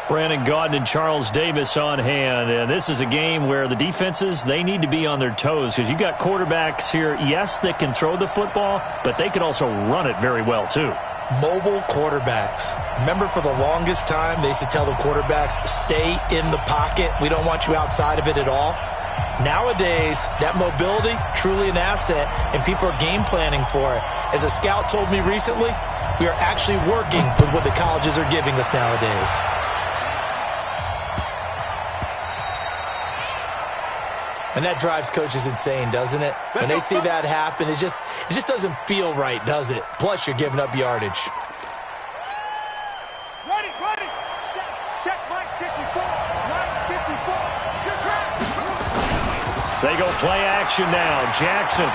S1: Brandon Gaudin and Charles Davis on hand. And this is a game where the defenses, they need to be on their toes because you got quarterbacks here, yes, that can throw the football, but they can also run it very well, too.
S2: Mobile quarterbacks. Remember, for the longest time, they used to tell the quarterbacks, stay in the pocket. We don't want you outside of it at all. Nowadays, that mobility, truly an asset, and people are game planning for it. As a scout told me recently, we are actually working with what the colleges are giving us nowadays. And that drives coaches insane, doesn't it? When they see that happen, it just doesn't feel right, does it? Plus, you're giving up yardage.
S5: Ready. Check Mike 54. Mike 54. Good track.
S1: They go play action now. Jackson.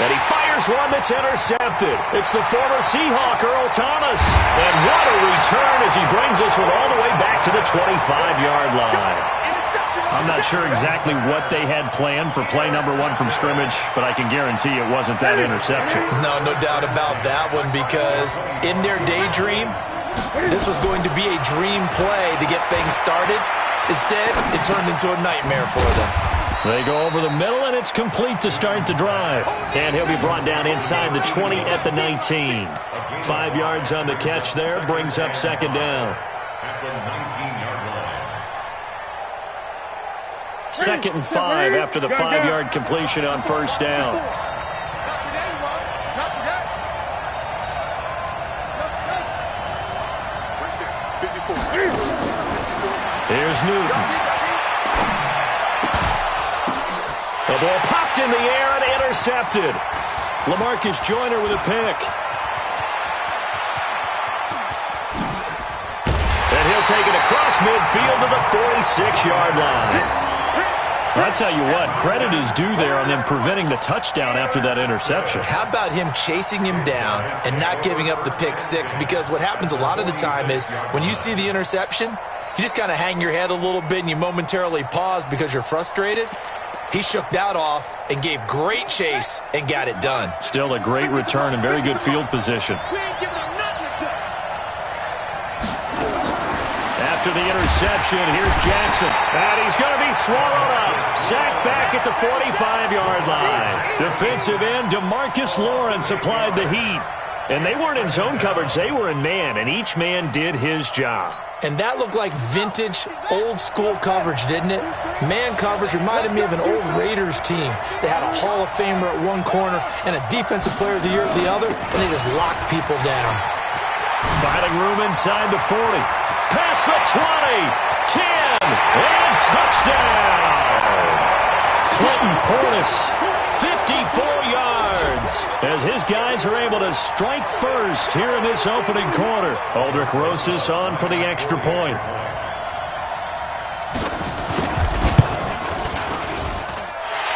S1: And he fires one that's intercepted. It's the former Seahawk, Earl Thomas. And what a return as he brings us all the way back to the 25-yard line. I'm not sure exactly what they had planned for play number 1 from scrimmage, but I can guarantee it wasn't that interception.
S2: No doubt about that one, because in their daydream, this was going to be a dream play to get things started. Instead, it turned into a nightmare for them.
S1: They go over the middle, and it's complete to start the drive. And he'll be brought down inside the 20 at the 19. 5 yards on the catch there, brings up second down.
S3: At the 19-yard line.
S1: Second and 5 after the 5-yard completion on first down.
S5: Not today, Mark. Not today. Not today. 54.
S1: Here's Newton. The ball popped in the air and intercepted. LaMarcus Joyner with a pick. And he'll take it across midfield to the 46-yard line. I'll tell you what, credit is due there on them preventing the touchdown after that interception.
S2: How about him chasing him down and not giving up the pick six? Because what happens a lot of the time is when you see the interception, you just kind of hang your head a little bit and you momentarily pause because you're frustrated. He shook that off and gave great chase and got it done.
S1: Still a great return and very good field position. After the interception, here's Jackson. And he's going to be swallowed up. Sacked back at the 45-yard line. Defensive end DeMarcus Lawrence applied the heat. And they weren't in zone coverage. They were in man, and each man did his job.
S2: And that looked like vintage, old-school coverage, didn't it? Man coverage reminded me of an old Raiders team. They had a Hall of Famer at one corner and a Defensive Player of the Year at the other, and they just locked people down.
S1: Finding room inside the 40. Past the 20. 10. And touchdown. Clinton Portis, 54 yards. As his guys are able to strike first here in this opening quarter. Aldrich Rosas on for the extra point.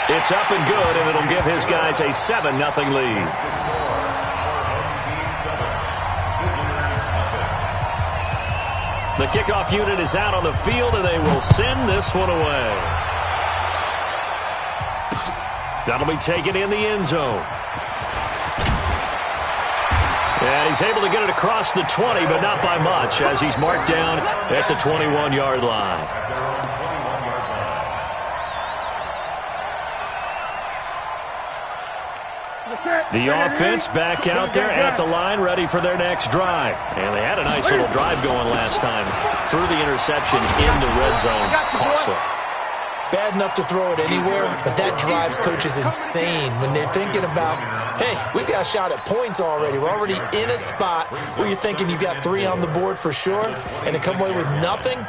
S1: It's up and good, and it'll give his guys a 7-0 lead. The kickoff unit is out on the field, and they will send this one away. That'll be taken in the end zone. And he's able to get it across the 20, but not by much, as he's marked down at the 21-yard line. The offense back out there at the line, ready for their next drive. And they had a nice little drive going last time. Threw the interception in the red zone. Costly.
S2: Bad enough to throw it anywhere, but that drives coaches insane when they're thinking about, hey, we got a shot at points already. We're already in a spot where you're thinking you got 3 on the board for sure, and to come away with nothing,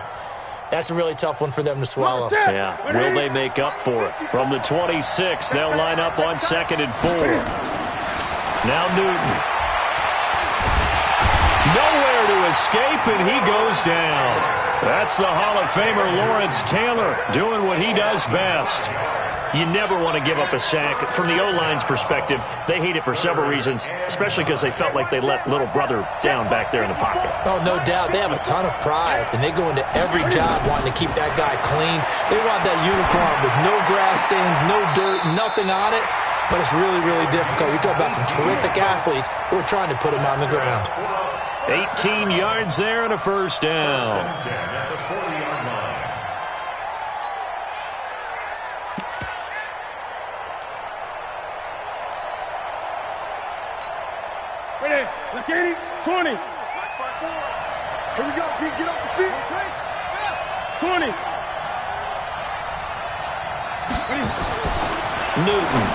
S2: that's a really tough one for them to swallow.
S1: Yeah, will they make up for it? From the 26, they'll line up on 2nd and 4. Now Newton. Nowhere to escape, and he goes down. That's the Hall of Famer Lawrence Taylor doing what he does best. You never want to give up a sack. From the O-line's perspective, they hate it for several reasons, especially because they felt like they let little brother down back there in the pocket.
S2: Oh, no doubt. They have a ton of pride, and they go into every job wanting to keep that guy clean. They want that uniform with no grass stains, no dirt, nothing on it. But it's really, really difficult. You're talking about some terrific athletes who are trying to put him on the ground.
S1: 18 yards there and a first down.
S4: Ready, Lakini, 20.
S5: Here we go, G. Get off the seat.
S4: 20.
S1: Newton.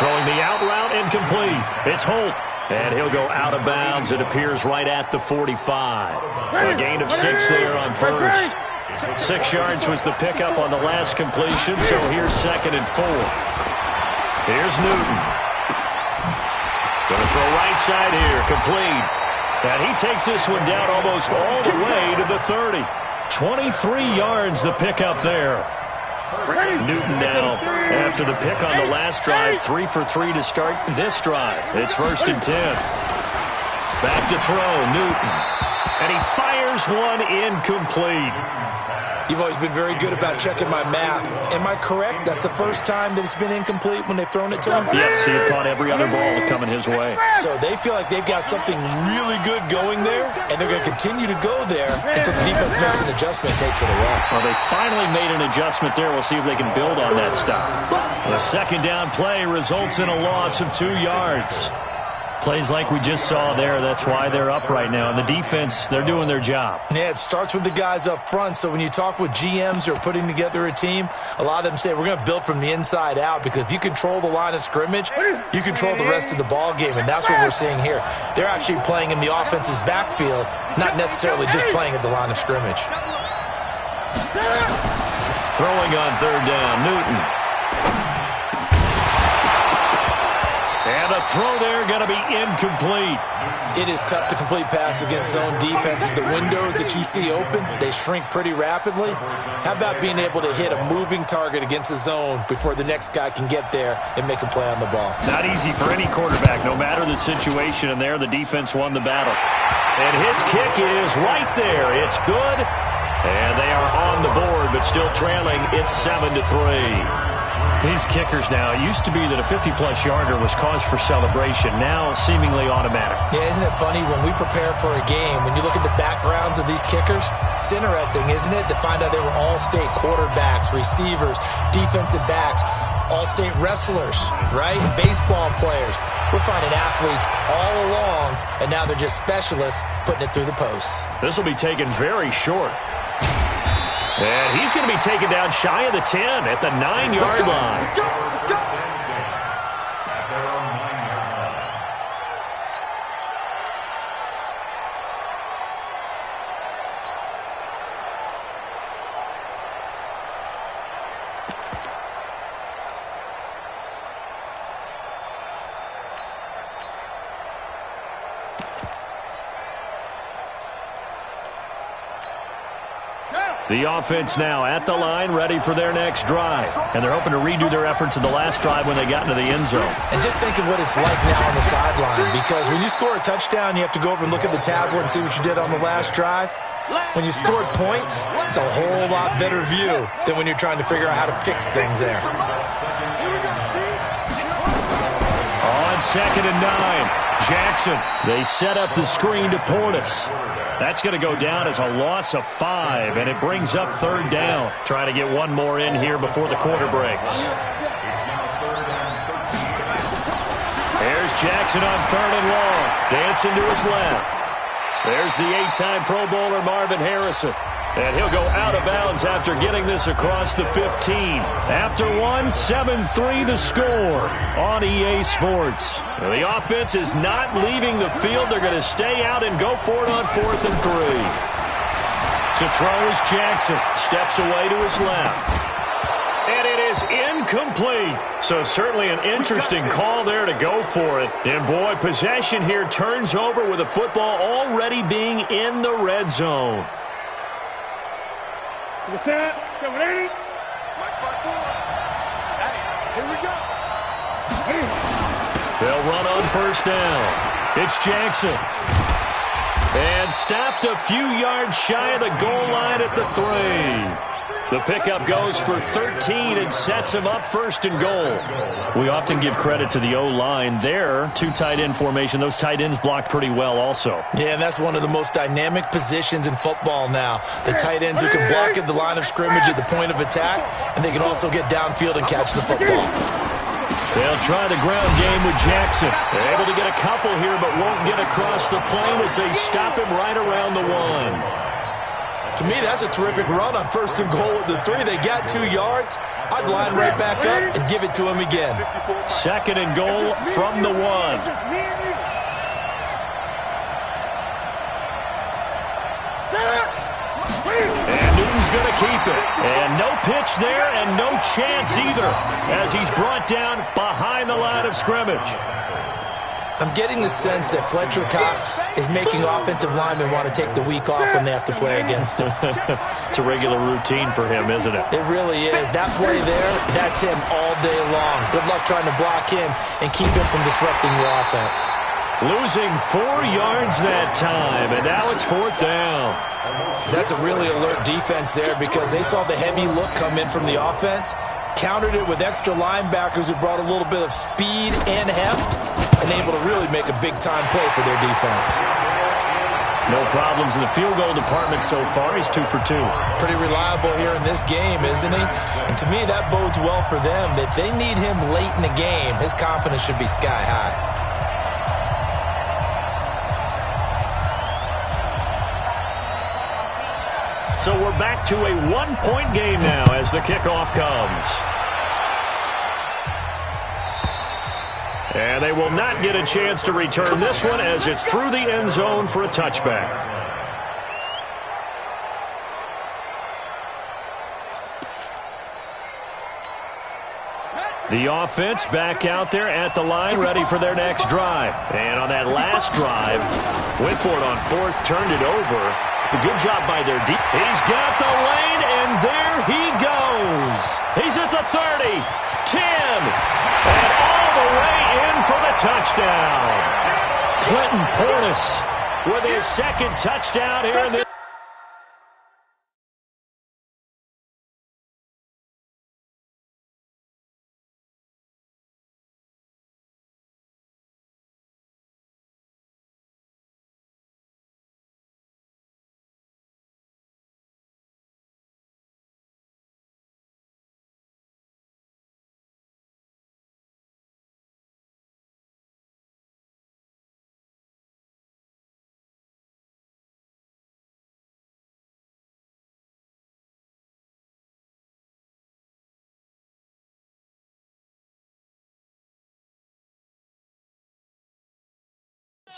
S1: Throwing the out route incomplete. It's Holt. And he'll go out of bounds. It appears right at the 45. A gain of 6 there on first. 6 yards was the pickup on the last completion, so here's 2nd and 4. Here's Newton. Going to throw right side here, complete. And he takes this one down almost all the way to the 30. 23 yards the pickup there. Newton now, after the pick on the last drive, 3 for 3 to start this drive. It's 1st and 10. Back to throw, Newton. And he fires one incomplete.
S2: You've always been very good about checking my math. Am I correct? That's the first time that it's been incomplete when they've thrown it to him?
S1: Yes, he had caught every other ball coming his way.
S2: So they feel like they've got something really good going there, and they're going to continue to go there until the defense makes an adjustment and takes it away.
S1: Well, they finally made an adjustment there. We'll see if they can build on that stuff. The 2nd down play results in a loss of 2 yards. Plays like we just saw there, that's why they're up right now. And the defense, they're doing their job.
S2: Yeah, it starts with the guys up front. So when you talk with GMs who are putting together a team, a lot of them say we're going to build from the inside out, because if you control the line of scrimmage, you control the rest of the ball game, and that's what we're seeing here. They're actually playing in the offense's backfield, not necessarily just playing at the line of scrimmage.
S1: Throwing on 3rd down, Newton. And the throw there going to be incomplete.
S2: It is tough to complete passes against zone defenses. The windows that you see open, they shrink pretty rapidly. How about being able to hit a moving target against a zone before the next guy can get there and make a play on the ball?
S1: Not easy for any quarterback, no matter the situation. And there, the defense won the battle. And his kick is right there. It's good. And they are on the board, but still trailing. It's 7-3. These kickers now, it used to be that a 50-plus yarder was cause for celebration. Now, seemingly automatic.
S2: Yeah, isn't it funny when we prepare for a game, when you look at the backgrounds of these kickers, it's interesting, isn't it, to find out they were all-state quarterbacks, receivers, defensive backs, all-state wrestlers, right? Baseball players. We're finding athletes all along, and now they're just specialists putting it through the posts.
S1: This will be taken very short. And he's going to be taken down shy of the 10 at the 9-yard line. The offense now at the line, ready for their next drive. And they're hoping to redo their efforts in the last drive when they got into the end zone.
S2: And just think of what it's like now on the sideline, because when you score a touchdown, you have to go over and look at the tablet and see what you did on the last drive. When you scored points, it's a whole lot better view than when you're trying to figure out how to fix things there.
S1: On 2nd and 9, Jackson. They set up the screen to Portis. That's going to go down as a loss of 5, and it brings up 3rd down. Trying to get one more in here before the quarter breaks. There's Jackson on 3rd and long. Dancing to his left. There's the 8-time Pro Bowler Marvin Harrison. And he'll go out of bounds after getting this across the 15. After one, 7-3 the score on EA Sports. Now, the offense is not leaving the field. They're going to stay out and go for it on 4th and 3. To throw is Jackson. Steps away to his left. And it is incomplete. So certainly an interesting call there to go for it. And boy, possession here turns over with the football already being in the red zone.
S4: What's that? Come ready?
S5: Here we go.
S1: They'll run on 1st down. It's Jackson. And stopped a few yards shy of the goal line at the 3. The pickup goes for 13 and sets him up 1st and goal. We often give credit to the O-line there. 2 tight end formation. Those tight ends block pretty well also.
S2: Yeah, and that's one of the most dynamic positions in football now. The tight ends who can block at the line of scrimmage at the point of attack, and they can also get downfield and catch the football.
S1: They'll try the ground game with Jackson. They're able to get a couple here, but won't get across the plane as they stop him right around the 1.
S2: To me, that's a terrific run on 1st and goal at the 3. They got 2 yards. I'd line right back up and give it to him again.
S1: 2nd and goal from the 1.
S5: It's just me and you.
S1: And Newton's going to keep it. And no pitch there and no chance either as he's brought down behind the line of scrimmage.
S2: I'm getting the sense that Fletcher Cox is making offensive linemen want to take the week off when they have to play against him.
S1: It's a regular routine for him, isn't it?
S2: It really is. That play there, that's him all day long. Good luck trying to block him and keep him from disrupting the offense.
S1: Losing 4 yards that time, and now it's 4th down.
S2: That's a really alert defense there because they saw the heavy look come in from the offense, countered it with extra linebackers who brought a little bit of speed and heft, and able to really make a big-time play for their defense.
S1: No problems in the field goal department so far. He's 2 for 2.
S2: Pretty reliable here in this game, isn't he? And to me, that bodes well for them. If they need him late in the game, his confidence should be sky high.
S1: So we're back to a 1-point game now as the kickoff comes. And they will not get a chance to return this one as it's through the end zone for a touchback. The offense back out there at the line, ready for their next drive. And on that last drive, went for it on 4th, turned it over. A good job by their deep. He's got the lane, and there he goes. He's at the 30, 10, and all the way in for the touchdown. Clinton Portis with his 2nd touchdown here in this.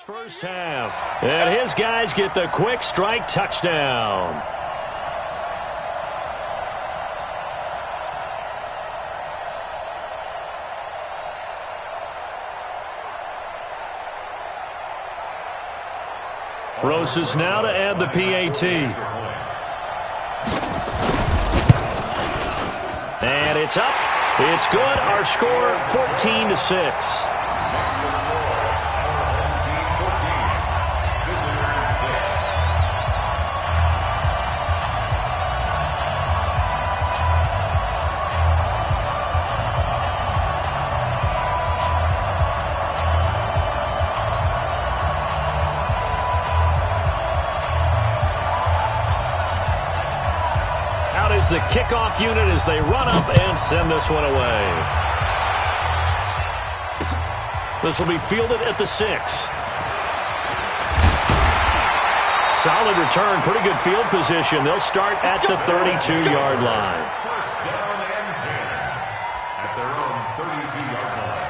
S1: First half. And his guys get the quick strike touchdown. Rosas now to add the PAT. And it's up. It's good. Our score 14-6. The kickoff unit as they run up and send this one away. This will be fielded at the 6. Solid return, pretty good field position. They'll start at the 32-yard line.
S3: First down and 10 at their own 32-yard line.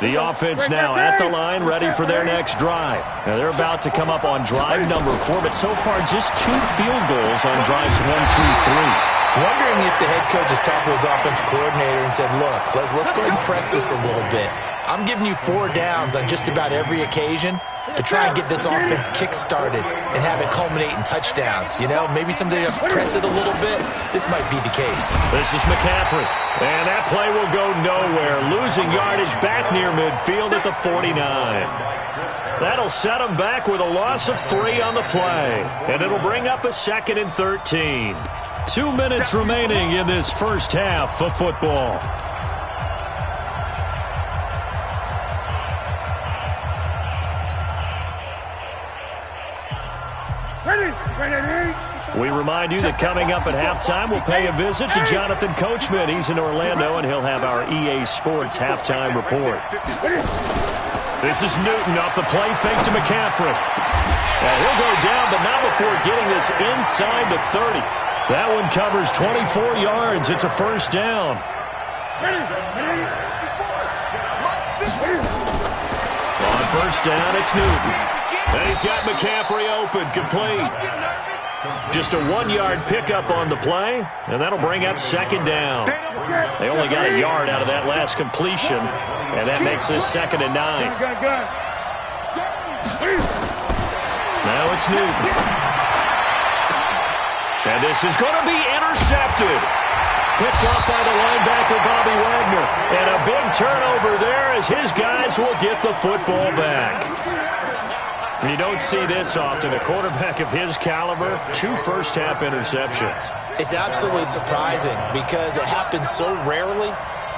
S1: The offense now at the line, ready for their next drive. Now they're about to come up on drive number 4, but so far just 2 field goals on drives 1 through 3.
S2: Wondering if the head coach has talked to his offense coordinator and said, look, let's go ahead and press this a little bit. I'm giving you 4 downs on just about every occasion to try and get this offense kick-started and have it culminate in touchdowns. You know, maybe someday to press it a little bit. This might be the case.
S1: This is McCaffrey. And that play will go nowhere. Losing yardage back near midfield at the 49. That'll set them back with a loss of 3 on the play. And it'll bring up a 2nd and 13. 2 minutes remaining in this first half of football. We remind you that coming up at halftime, we'll pay a visit to Jonathan Coachman. He's in Orlando, and he'll have our EA Sports halftime report. This is Newton off the play fake to McCaffrey. Now he'll go down, but not before getting this inside the 30. That one covers 24 yards. It's a first down. On first down, it's Newton. And he's got McCaffrey open, complete. Just a 1-yard pickup on the play, and that'll bring up second down. They only got a yard out of that last completion, and that makes this 2nd and 9. Now it's Newton. And this is going to be intercepted. Picked off by the linebacker, Bobby Wagner. And a big turnover there as his guys will get the football back. You don't see this often. A quarterback of his caliber, 2 first-half interceptions.
S2: It's absolutely surprising because it happens so rarely.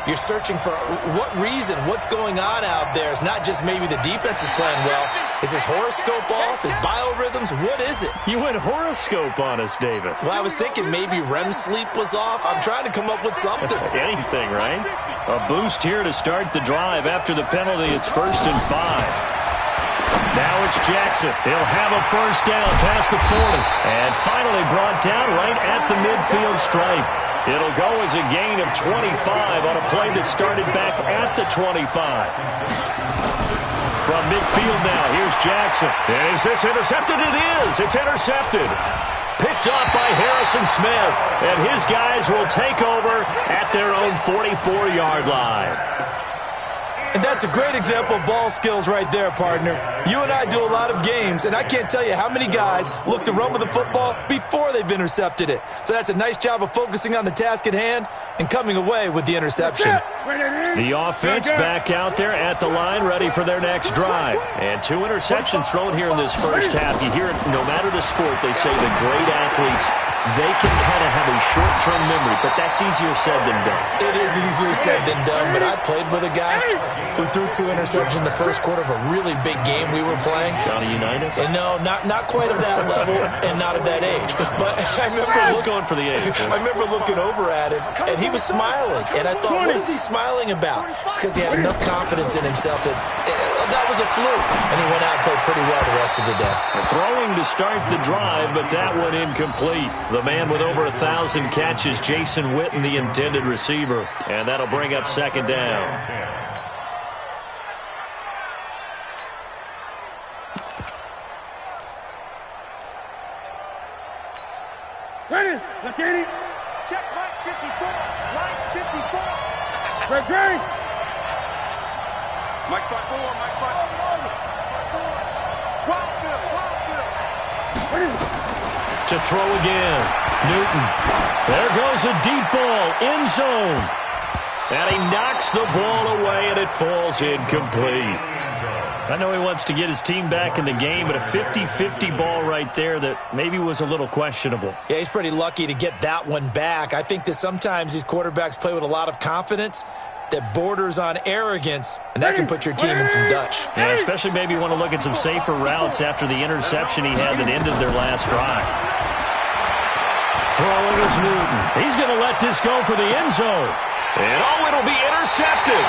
S2: You're searching for what reason, what's going on out there. It's not just maybe the defense is playing well. Is his horoscope off? His biorhythms? What is it?
S1: You went horoscope on us, David.
S2: Well, I was thinking maybe REM sleep was off. I'm trying to come up with something.
S1: Anything, right? A boost here to start the drive. After the penalty, it's 1st and 5. Now it's Jackson. He'll have a first down past the 40. And finally brought down right at the midfield stripe. It'll go as a gain of 25 on a play that started back at the 25. From midfield now, here's Jackson. Is this intercepted? It is. It's intercepted. Picked off by Harrison Smith. And his guys will take over at their own 44-yard line.
S2: And that's a great example of ball skills right there, partner. You and I do a lot of games, and I can't tell you how many guys look to run with the football before they've intercepted it. So that's a nice job of focusing on the task at hand and coming away with the interception.
S1: The offense back out there at the line, ready for their next drive. And 2 interceptions thrown here in this first half. You hear it, no matter the sport, they say the great athletes, they can kind of have a short-term memory, but that's easier said than done.
S2: It is easier said than done, but I played with a guy who threw 2 interceptions in the first quarter of a really big game we were playing.
S1: Johnny Unitas?
S2: And no, not quite of that level and not of that age. But I remember
S1: going for the age.
S2: I remember looking over at him, and he was smiling. And I thought, what is he smiling about? It's because he had enough confidence in himself that that was a fluke. And he went out and played pretty well the rest of the day.
S1: Throwing to start the drive, but that one incomplete. The man with over 1,000 catches, Jason Witten, the intended receiver. And that'll bring up second down.
S4: Ready? Lakini. Check line 54. Line 54. Great.
S5: Mike 5-4. Mike 5-4.
S1: To throw again. Newton. There goes a deep ball. End zone. And he knocks the ball away, and it falls incomplete. I know he wants to get his team back in the game, but a 50-50 ball right there that maybe was a little questionable.
S2: Yeah, he's pretty lucky to get that one back. I think that sometimes these quarterbacks play with a lot of confidence that borders on arrogance, and that can put your team in some Dutch.
S1: Yeah, especially maybe you want to look at some safer routes after the interception he had that ended their last drive. Throwing is Newton. He's going to let this go for the end zone. And it'll be intercepted.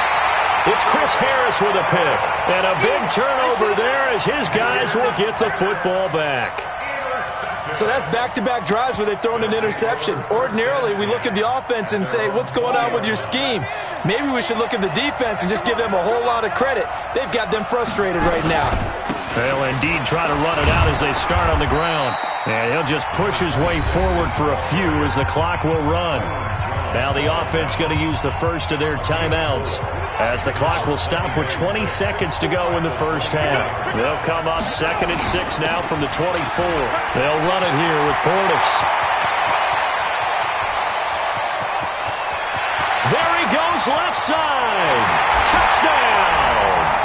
S1: It's Chris Harris with a pick. And a big turnover there as his guys will get the football back.
S2: So that's back-to-back drives where they've thrown an interception. Ordinarily, we look at the offense and say, what's going on with your scheme? Maybe we should look at the defense and just give them a whole lot of credit. They've got them frustrated right now.
S1: They'll indeed try to run it out as they start on the ground. And he'll just push his way forward for a few as the clock will run. Now the offense going to use the first of their timeouts as the clock will stop with 20 seconds to go in the first half. They'll come up 2nd and 6 now from the 24. They'll run it here with Portis. There he goes left side. Touchdown.